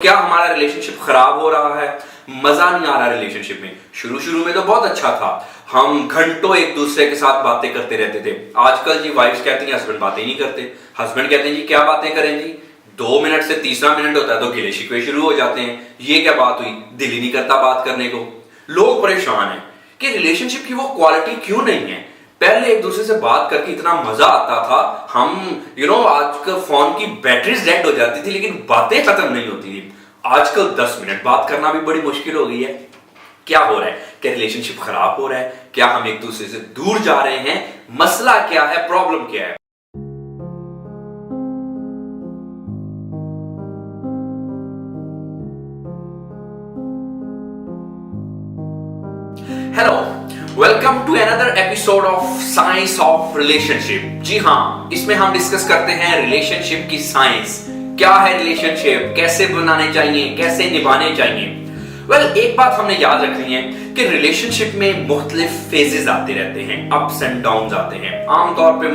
क्या हमारा रिलेशनशिप खराब हो रहा है? मजा नहीं आ रहा रिलेशनशिप में। शुरू शुरू में तो बहुत अच्छा था, हम घंटों एक दूसरे के साथ बातें करते रहते थे। आजकल जी वाइफ्स कहती हैं हस्बैंड बातें ही नहीं करते। हस्बैंड कहते हैं जी क्या बातें करें जी, 2 मिनट से तीसरा मिनट होता है तो गिले शिकवे शुरू हो जाते हैं। ये क्या बात हुई, दिल ही नहीं करता बात करने को। लोग परेशान हैं कि रिलेशनशिप की वो क्वालिटी क्यों नहीं है। पहले एक दूसरे से बात करके इतना मजा आता था, हम आजकल फोन की बैटरीज डेड हो जाती थी लेकिन बातें खत्म नहीं होती थी। आजकल 10 मिनट बात करना भी बड़ी मुश्किल हो गई है। क्या हो रहा है? क्या रिलेशनशिप खराब हो रहा है? क्या हम एक दूसरे से दूर जा रहे हैं? मसला क्या है? प्रॉब्लम क्या है? Hello, welcome to another episode of science of relationship. जी हाँ, इसमें हम डिस्कस करते हैं रिलेशनशिप की साइंस। क्या है रिलेशनशिप, कैसे बनाने चाहिए, कैसे निभाने चाहिए। एक बात हमने याद रखनी है कि रिलेशनशिप में मुख्तलिफ फेजेस आते रहते हैं, अप्स एंड डाउन्स आते हैं। आमतौर पे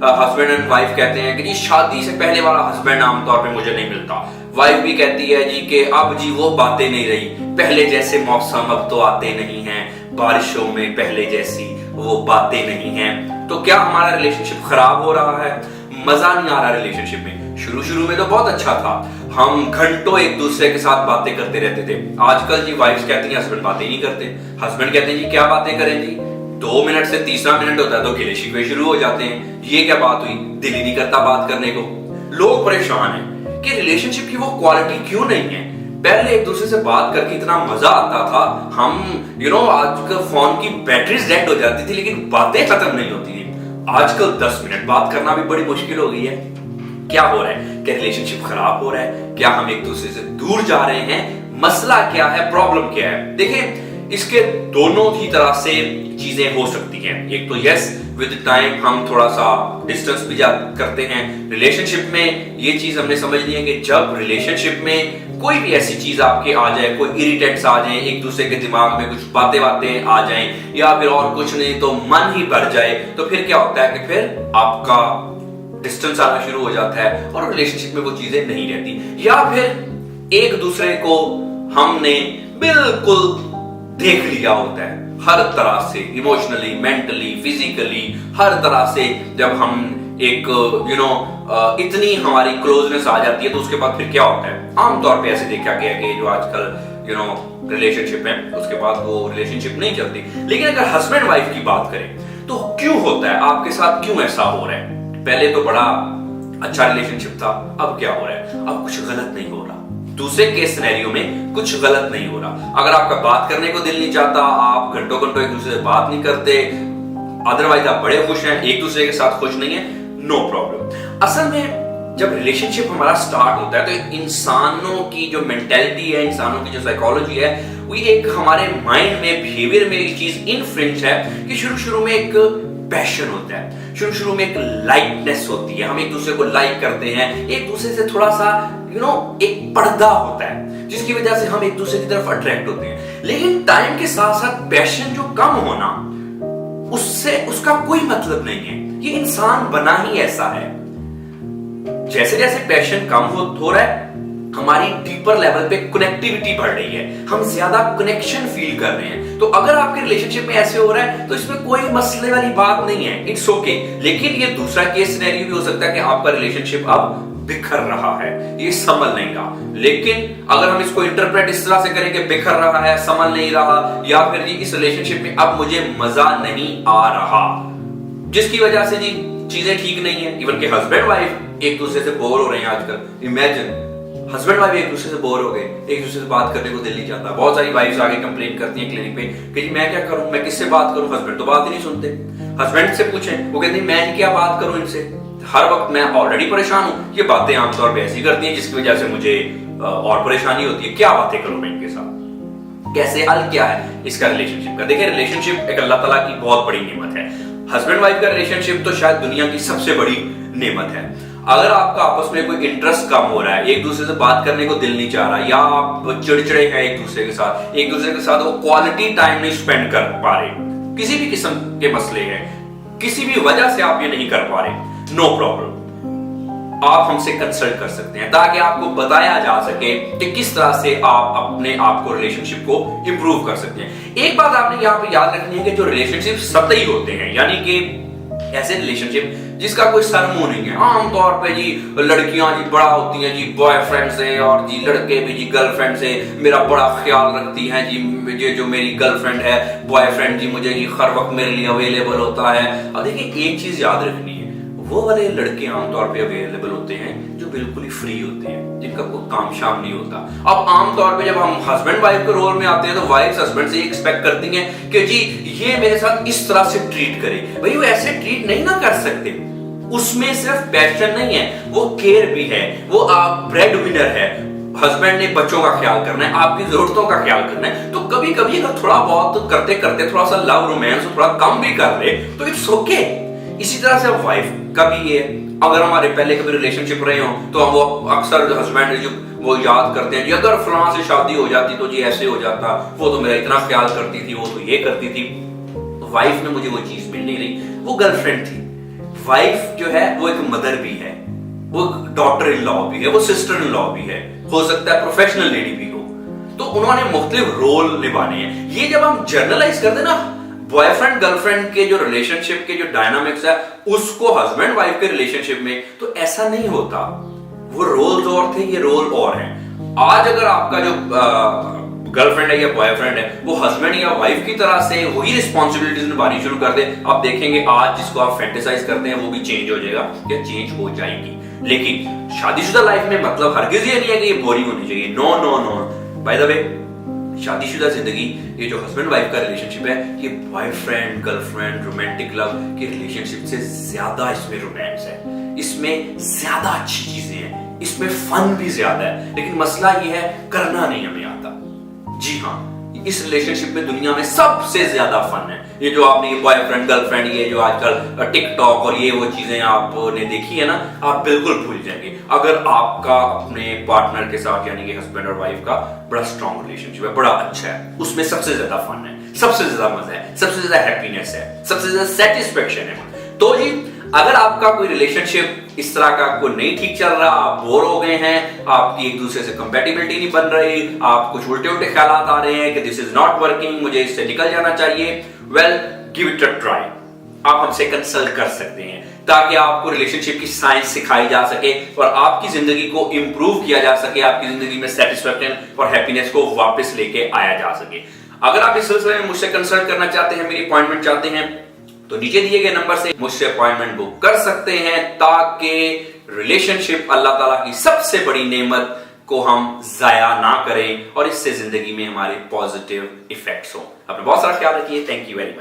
हस्बैंड एंड वाइफ कहते हैं कि जी शादी से पहले वाला हस्बैंड आमतौर पे मुझे नहीं मिलता। वाइफ भी कहती है जी कि अब जी वो बातें नहीं रही, पहले जैसे मौसम अब तो आते नहीं हैं, बारिशों में पहले जैसी वो बातें नहीं हैं। तो क्या हमारा रिलेशनशिप खराब हो रहा है? मजा नहीं आ रहा रिलेशनशिप में। शुरू शुरू में तो बहुत अच्छा था, हम घंटों एक दूसरे के साथ बातें करते रहते थे। आजकल जी वाइफ्स कहती हैं हस्बैंड बातें नहीं करते। हस्बैंड कहते हैं जी क्या बातें करें जी, 2 मिनट से तीसरा मिनट होता है तो गिले शिकवे शुरू हो जाते हैं। ये क्या बात हुई, दिल ही नहीं करता बात करने को। लोग परेशान हैं कि रिलेशनशिप की वो क्वालिटी क्यों नहीं है। पहले एक दूसरे से बात करके इतना मजा आता था, हम आजकल फोन की बैटरीज डेड हो जाती थी लेकिन बातें खत्म नहीं होती थी। आजकल 10 मिनट बात करना भी बड़ी मुश्किल हो गई है। क्या हो रहा है? क्या रिलेशनशिप खराब हो रहा है? क्या हम एक दूसरे से दूर जा रहे हैं? मसला क्या है? प्रॉब्लम क्या है? देखिए, इसके दोनों ही तरह से चीजें हो सकती हैं। एक तो यस, विद टाइम हम थोड़ा सा डिस्टेंस भी करते हैं। रिलेशनशिप में ये चीज हमने समझनी है कि जब रिलेशनशिप में कोई भी ऐसी चीज आपके आ जाए, कोई इरिटेट्स आ जाए, एक दूसरे के दिमाग में कुछ बातें आ जाएं, या फिर और कुछ नहीं तो मन ही भर जाए, तो फिर क्या होता है कि फिर आपका डिस्टेंस आना शुरू हो जाता है और रिलेशनशिप में वो चीजें नहीं रहती। या फिर एक दूसरे को हमने बिल्कुल देख लिया होता है हर तरह से, इमोशनली, मेंटली, फिजिकली, हर तरह से। जब हम एक इतनी हमारी क्लोजनेस आ जाती है तो उसके बाद फिर क्या होता है? आमतौर पे ऐसे देखा गया कि जो आजकल रिलेशनशिप है उसके बाद वो रिलेशनशिप नहीं चलती। लेकिन अगर हस्बैंड वाइफ की बात करें तो क्यों होता है, आपके साथ क्यों ऐसा हो रहा है? पहले तो बड़ा अच्छा रिलेशनशिप था, अब क्या हो रहा है? अब कुछ गलत नहीं हो रहा। दूसरे केस सिनेरियो में कुछ गलत नहीं हो रहा। अगर आपका बात करने को दिल नहीं चाहता, आप घंटों घंटों एक दूसरे से बात नहीं करते, अदरवाइज आप बड़े खुश हैं, एक दूसरे के साथ खुश नहीं है, नो प्रॉब्लम। असल में जब रिलेशनशिप हमारा स्टार्ट होता है तो इंसानों की जो मेंटेलिटी है, इंसानों की जो साइकोलॉजी है, वो एक हमारे माइंड में, बिहेवियर में एक चीज इनफ्रिंज है कि शुरू शुरू में एक पैशन होता है, शुरू शुरू में एक लाइकनेस होती है, हम एक दूसरे को लाइक करते हैं, एक दूसरे से थोड़ा सा एक पर्दा होता है जिसकी वजह से हम एक दूसरे की तरफ अट्रैक्ट होते हैं। लेकिन टाइम के साथ साथ पैशन जो कम होना, उससे उसका कोई मतलब नहीं है। ये इंसान बना ही ऐसा है। जैसे जैसे पैशन कम हो रहा है, हमारी डीपर लेवल पे कनेक्टिविटी बढ़ रही है, हम ज्यादा कनेक्शन फील कर रहे हैं। तो अगर आपके रिलेशनशिप में ऐसे हो रहा है तो इसमें कोई मसले वाली बात नहीं है, इट्स ओके। लेकिन ये दूसरा केस सिनेरियो भी हो सकता है कि आपका रिलेशनशिप अब बिखर रहा है, ये संभल नहीं रहा। लेकिन अगर हम इसको इंटरप्रेट इस तरह से करें कि बिखर रहा है, संभल नहीं रहा, या फिर जी इस रिलेशनशिप में अब मुझे मजा नहीं आ रहा, जिसकी वजह से जी चीजें ठीक नहीं है। इवन के हस्बैंड वाइफ एक दूसरे से बोर हो रहे हैं आजकल। इमेजिन, हस्बैंड वाइफ एक दूसरे से बोर हो गए, एक दूसरे से बात करने को दिल नहीं चाहता। बहुत सारी वाइफ्स आगे कंप्लेन करती हैं क्लिनिक पे कि जी मैं क्या करूं, मैं किससे बात करूं, हस्बैंड तो बात ही नहीं सुनते। हस्बैंड से पूछें, वो कहते हैं मैं क्या बात करूं इनसे, हर वक्त मैं ऑलरेडी परेशान हूं, ये बातें आमतौर पे ऐसी करती हैं जिसकी वजह से मुझे और परेशानी होती है। क्या बातें करूं मैं इनके साथ? कैसे हल क्या है इसका रिलेशनशिप का? देखिए, रिलेशनशिप एक अल्लाह ताला की बहुत बड़ी नेमत है। हस्बैंड वाइफ का रिलेशनशिप तो शायद दुनिया की सबसे बड़ी नेमत है। अगर आपका आपस में कोई इंटरेस्ट कम हो रहा है, एक दूसरे से बात करने को दिल नहीं चाह रहा, या आप चिड़चिड़े हैं एक दूसरे के साथ वो क्वालिटी टाइम नहीं स्पेंड कर पा रहे, किसी भी किस्म के मसले हैं, किसी भी वजह से आप ये नहीं कर पा रहे, नो प्रॉब्लम। आप हमसे कंसल्ट कर सकते हैं ताकि आपको बताया जा सके कि किस तरह से आप अपने आप को रिलेशनशिप को इंप्रूव कर सकते हैं। एक बात आपने यहाँ पे याद रखनी है कि जो रिलेशनशिप सतही होते हैं, यानी कि ऐसे रिलेशनशिप जिसका कोई सरमो नहीं है, आमतौर पे जी लड़कियां जी बड़ा होती हैं जी बॉयफ्रेंड से, और जी लड़के भी जी गर्लफ्रेंड से मेरा बड़ा ख्याल रखती हैं जी, ये जो मेरी गर्लफ्रेंड है बॉयफ्रेंड जी मुझे जी हर वक्त मेरे लिए अवेलेबल होता है। अब देखिए एक चीज याद रखनी है, वो वाले लड़के आमतौर पे अवेलेबल होते हैं जो बिल्कुल ही फ्री होते हैं, जिनका कोई काम शाम नहीं होता। अब आमतौर पे जब हम हस्बैंड वाइफ के रोल में आते हैं तो वाइफ हस्बैंड से एक्सपेक्ट करती हैं कि जी ये मेरे साथ इस तरह से ट्रीट करे। भाई वो ऐसे ट्रीट नहीं ना कर सकते, उसमें सिर्फ पैशन नहीं है, वो केयर भी है, वो आप ब्रेड विनर है। हस्बैंड ने बच्चों का ख्याल करना है, आपकी जरूरतों का ख्याल करना है, तो कभी कभी अगर थोड़ा बहुत करते करते थोड़ा सा लव रोमांस थोड़ा कम भी कर ले तो इट्स ओके। इसी तरह से वाइफ का भी ये, अगर हमारे पहले कभी रिलेशनशिप रहे हो तो हम वो अक्सर हस्बैंड जो वो याद करते हैं जी अगर फलां से शादी हो जाती तो जी ऐसे हो जाता, वो तो मेरा इतना ख्याल करती थी, वो तो ये करती थी। वाइफ में मुझे वो चीज मिल नहीं रही, वो गर्लफ्रेंड थी। वाइफ जो है वो एक मदर भी है, वो डॉटर इन लॉ भी है, वो सिस्टर इन लॉ भी है, हो सकता है प्रोफेशनल लेडी भी हो, तो उन्होंने मुख्तलिफ रोल निभाने हैं। ये जब हम जर्नलाइज करते हैं ना बॉयफ्रेंड गर्लफ्रेंड के जो रिलेशनशिप के जो डायनामिक्स है उसको हस्बैंड वाइफ के रिलेशनशिप में, तो ऐसा नहीं होता। वो रोल्स और थे, ये रोल और हैं। आज अगर आपका जो गर्लफ्रेंड है या बॉयफ्रेंड है वो हस्बैंड या वाइफ की तरह से वही रिस्पॉन्सिबिलिटीज निभानी शुरू कर दे, आप देखेंगे आज जिसको आप फैंटेसाइज करते हैं वो भी चेंज हो जाएगा या चेंज हो जाएगी। लेकिन शादीशुदा लाइफ में मतलब हरगिज ये नहीं है कि ये बोरिंग होनी चाहिए। No no no, by the way शादीशुदा जिंदगी, ये जो हस्बैंड वाइफ का रिलेशनशिप है, ये बॉयफ्रेंड गर्लफ्रेंड रोमांटिक लव के रिलेशनशिप से ज्यादा इसमें रोमांस है, इसमें ज्यादा अच्छी चीजें हैं, इसमें फन भी ज्यादा है। लेकिन मसला ये है करना नहीं हमें आता। जी हाँ, इस रिलेशनशिप में दुनिया में सबसे ज्यादा फन है। ये जो आपने ये बॉयफ्रेंड गर्लफ्रेंड ये जो आजकल टिकटॉक और ये वो चीजें आपने देखी है ना, आप बिल्कुल भूल जाएंगे अगर आपका अपने पार्टनर के साथ यानी कि हस्बैंड और वाइफ का बड़ा स्ट्रॉन्ग रिलेशनशिप है, बड़ा अच्छा है, उसमें सबसे ज्यादा फन है, सबसे ज्यादा मजा है, सबसे ज्यादा हैप्पीनेस है, सबसे ज्यादा सेटिस्फेक्शन है। तो जी अगर आपका कोई रिलेशनशिप इस तरह का कोई नहीं ठीक चल रहा, आप बोर हो गए हैं, आपकी एक दूसरे से कंपैटिबिलिटी नहीं बन रही, आप कुछ उल्टे उल्टे ख्यालात आ रहे हैं कि दिस इज नॉट वर्किंग, मुझे इससे निकल जाना चाहिए, well give it a try. आप हमसे कंसल्ट कर सकते हैं ताकि आपको रिलेशनशिप की साइंस सिखाई जा सके और आपकी जिंदगी को इंप्रूव किया जा सके, आपकी जिंदगी में सेटिस्फैक्शन और हैप्पीनेस को वापस लेके आया जा सके। अगर आप इस सिलसिले में मुझसे कंसल्ट करना चाहते हैं, मेरी अपॉइंटमेंट चाहते हैं, तो नीचे दिए गए नंबर से मुझसे अपॉइंटमेंट बुक कर सकते हैं ताकि रिलेशनशिप अल्लाह ताला की सबसे बड़ी नेमत को हम जाया ना करें और इससे जिंदगी में हमारे पॉजिटिव इफेक्ट्स हो। अपना बहुत सारा ख्याल रखिए। Thank you very much.